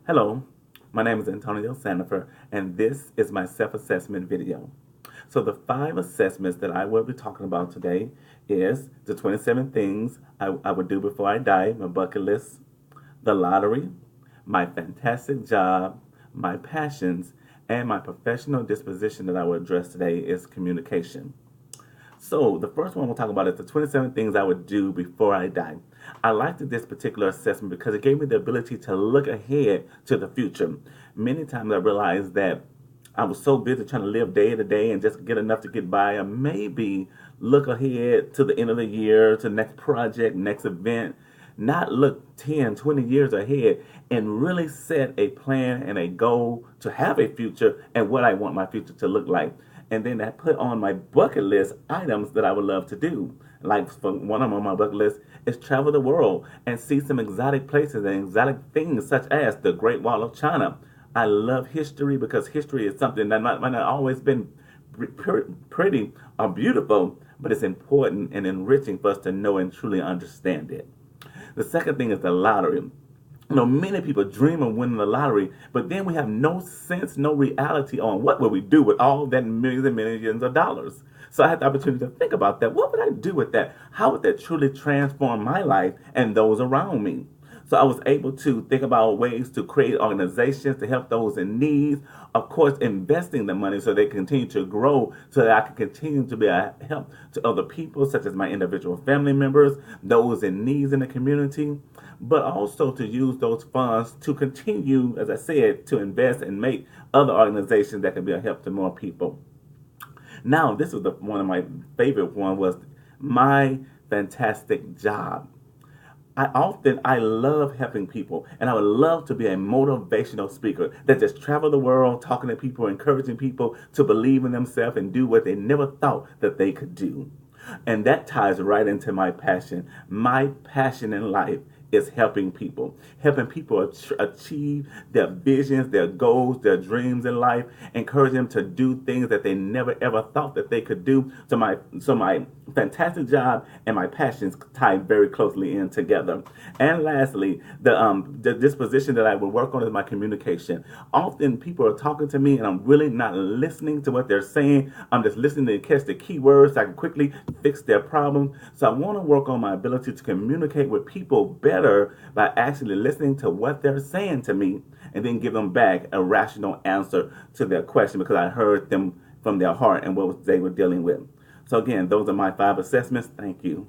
Hello, my name is Antonio Sandifer, and this is my self-assessment video. So the 5 assessments that I will be talking about today is the 27 things I would do before I die, my bucket list, the lottery, my fantastic job, my passions, and my professional disposition that I will address today is communication. So the first one we'll talk about is the 27 things I would do before I die. I liked this particular assessment because it gave me the ability to look ahead to the future. Many times I realized that I was so busy trying to live day to day and just get enough to get by, and maybe look ahead to the end of the year, to the next project, next event, not look 10, 20 years ahead and really set a plan and a goal to have a future and what I want my future to look like. And then I put on my bucket list items that I would love to do. Like for one of them on my bucket list is travel the world and see some exotic places and exotic things such as the Great Wall of China. I love history because history is something that might not always been pretty or beautiful, but it's important and enriching for us to know and truly understand it. The second thing is the lottery. Many people dream of winning the lottery, but then we have no sense, no reality on what will we do with all that millions and millions of dollars. So I had the opportunity to think about that. What would I do with that? How would that truly transform my life and those around me? So I was able to think about ways to create organizations to help those in need. Of course, investing the money so they continue to grow, so that I can continue to be a help to other people, such as my individual family members, those in needs in the community, but also to use those funds to continue, as I said, to invest and make other organizations that can be a help to more people. Now, this was one of my favorite one was my fantastic job. I love helping people, and I would love to be a motivational speaker that just travel the world talking to people, encouraging people to believe in themselves and do what they never thought that they could do. And that ties right into my passion. My passion in life is helping people achieve their visions, their goals, their dreams in life, encourage them to do things that they never ever thought that they could do. So my fantastic job and my passions tie very closely in together. And lastly, the disposition that I will work on is my communication. Often people are talking to me and I'm really not listening to what they're saying. I'm just listening to catch the key words so I can quickly fix their problem. So I want to work on my ability to communicate with people better by actually listening to what they're saying to me and then give them back a rational answer to their question because I heard them from their heart and what they were dealing with. So again, those are my 5 assessments. Thank you.